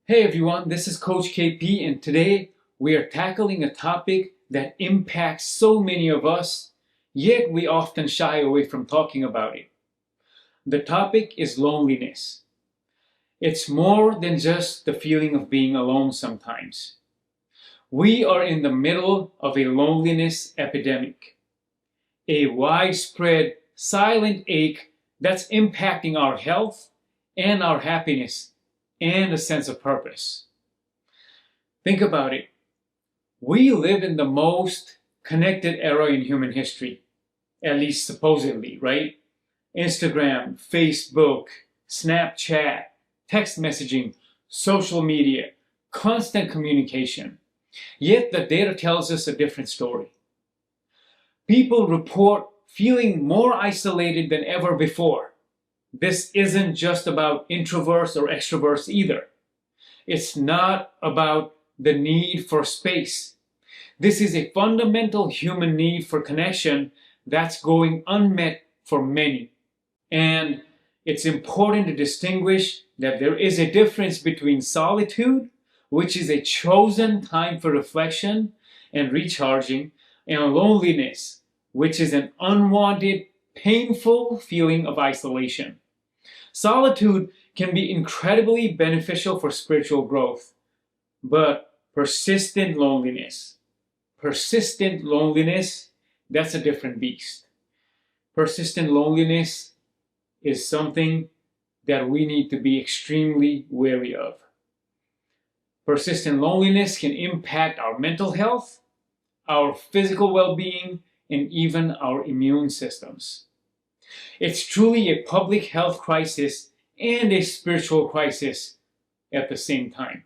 Hey everyone, this is Coach KP, and today we are tackling a topic that impacts so many of us, yet we often shy away from talking about it. The topic is loneliness. It's more than just the feeling of being alone sometimes. We are in the middle of a loneliness epidemic, a widespread silent ache that's impacting our health and our happiness and a sense of purpose. Think about it. We live in the most connected era in human history, at least supposedly, right? Instagram, Facebook, Snapchat, text messaging, social media, constant communication. Yet the data tells us a different story. People report feeling more isolated than ever before. This isn't just about introverts or extroverts either. It's not about the need for space. This is a fundamental human need for connection that's going unmet for many. And it's important to distinguish that there is a difference between solitude, which is a chosen time for reflection and recharging, and loneliness, which is an unwanted, painful feeling of isolation. Solitude can be incredibly beneficial for spiritual growth, but persistent loneliness, that's a different beast. Persistent loneliness is something that we need to be extremely wary of. Persistent loneliness can impact our mental health, our physical well-being, and even our immune systems. It's truly a public health crisis and a spiritual crisis at the same time.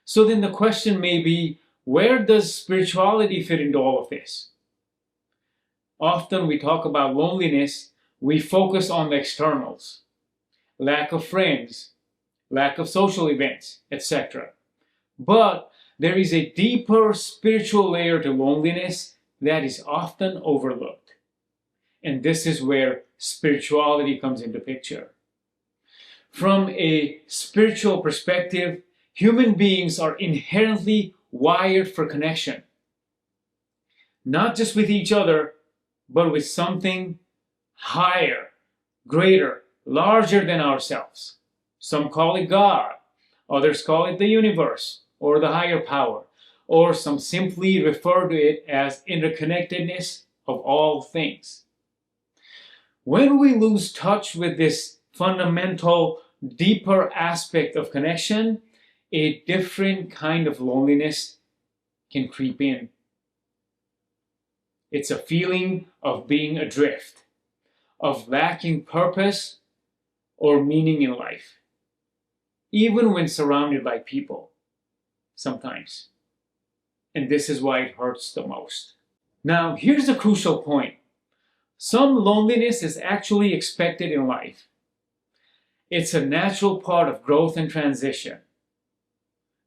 So then the question may be, where does spirituality fit into all of this? Often we talk about loneliness, we focus on the externals, lack of friends, lack of social events, etc. But there is a deeper spiritual layer to loneliness that is often overlooked. And this is where spirituality comes into picture. From a spiritual perspective, human beings are inherently wired for connection. Not just with each other, but with something higher, greater, larger than ourselves. Some call it God, others call it the universe or the higher power, or some simply refer to it as interconnectedness of all things. When we lose touch with this fundamental, deeper aspect of connection, a different kind of loneliness can creep in. It's a feeling of being adrift, of lacking purpose or meaning in life, even when surrounded by people, sometimes. And this is why it hurts the most. Now, here's a crucial point. Some loneliness is actually expected in life. It's a natural part of growth and transition.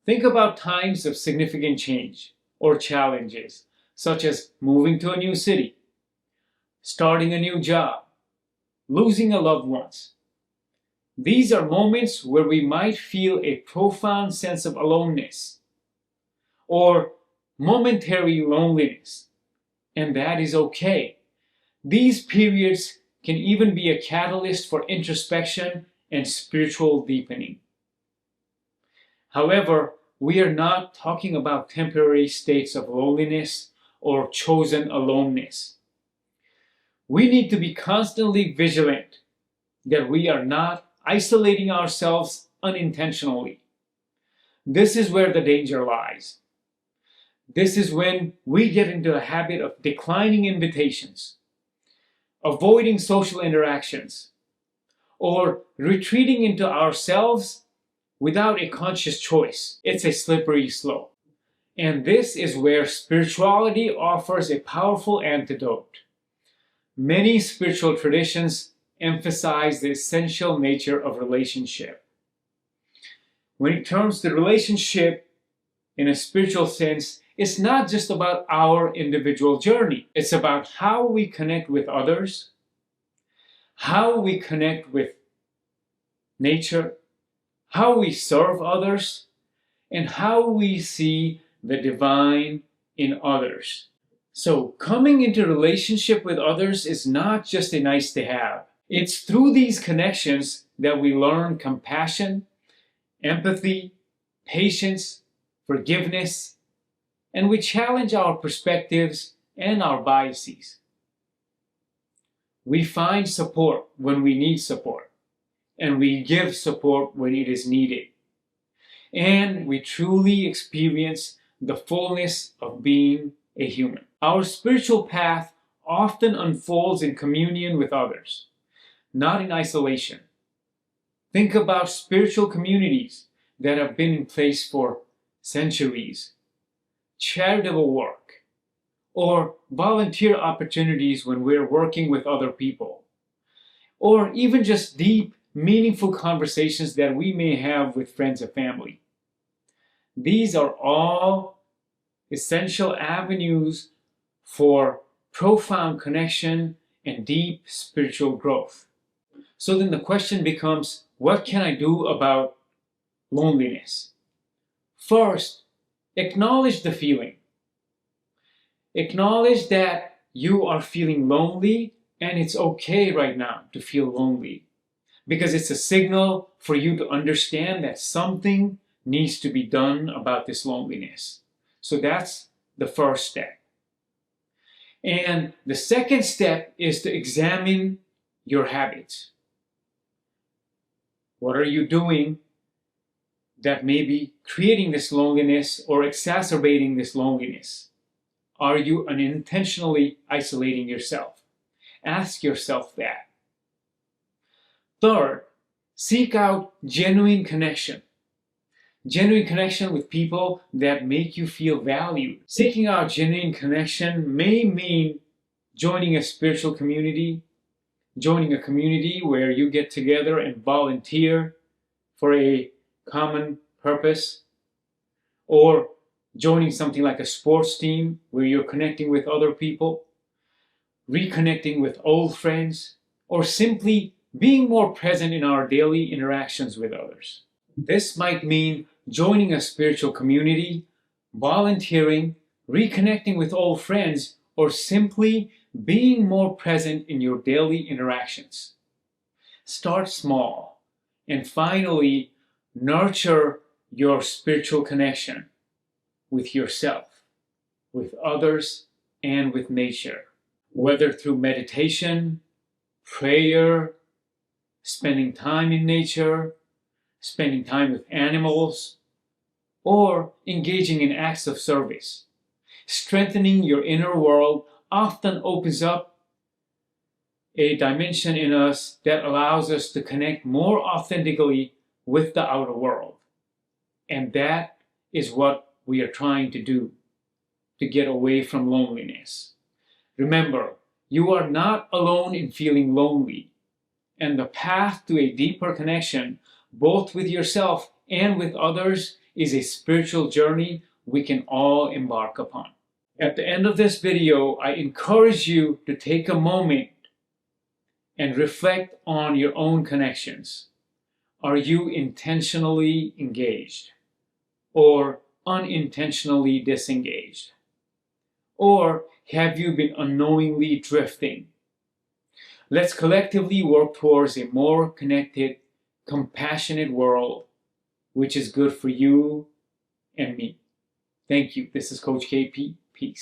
Think about times of significant change or challenges, such as moving to a new city, starting a new job, losing a loved one. These are moments where we might feel a profound sense of aloneness or momentary loneliness, and that is okay. These periods can even be a catalyst for introspection and spiritual deepening. However, we are not talking about temporary states of loneliness or chosen aloneness. We need to be constantly vigilant that we are not isolating ourselves unintentionally. This is where the danger lies. This is when we get into a habit of declining invitations, avoiding social interactions, or retreating into ourselves without a conscious choice. It's a slippery slope. And this is where spirituality offers a powerful antidote. Many spiritual traditions emphasize the essential nature of relationship. When it comes to relationship, in a spiritual sense, it's not just about our individual journey. It's about how we connect with others, how we connect with nature, how we serve others, and how we see the divine in others. So, coming into relationship with others is not just a nice to have. It's through these connections that we learn compassion, empathy, patience, forgiveness, and we challenge our perspectives and our biases. We find support when we need support, and we give support when it is needed. And we truly experience the fullness of being a human. Our spiritual path often unfolds in communion with others, not in isolation. Think about spiritual communities that have been in place for centuries, charitable work, or volunteer opportunities when we're working with other people, or even just deep, meaningful conversations that we may have with friends and family. These are all essential avenues for profound connection and deep spiritual growth. So then the question becomes, what can I do about loneliness? First, acknowledge the feeling. Acknowledge that you are feeling lonely, and it's okay right now to feel lonely, because it's a signal for you to understand that something needs to be done about this loneliness. So that's the first step. And the second step is to examine your habits. What are you doing that may be creating this loneliness or exacerbating this loneliness? Are you unintentionally isolating yourself? Ask yourself that. Third, seek out genuine connection. Genuine connection with people that make you feel valued. Seeking out genuine connection may mean joining a spiritual community, joining a community where you get together and volunteer for a common purpose, or joining something like a sports team where you're connecting with other people, reconnecting with old friends, or simply being more present in our daily interactions with others. This might mean joining a spiritual community, volunteering, reconnecting with old friends, or simply being more present in your daily interactions. Start small, and finally, nurture your spiritual connection with yourself, with others, and with nature. Whether through meditation, prayer, spending time in nature, spending time with animals, or engaging in acts of service. Strengthening your inner world often opens up a dimension in us that allows us to connect more authentically with the outer world. And that is what we are trying to do to get away from loneliness. Remember, you are not alone in feeling lonely, and the path to a deeper connection, both with yourself and with others, is a spiritual journey we can all embark upon. At the end of this video, I encourage you to take a moment and reflect on your own connections. Are you intentionally engaged or unintentionally disengaged? Or have you been unknowingly drifting? Let's collectively work towards a more connected, compassionate world, which is good for you and me. Thank you. This is Coach KP. Peace.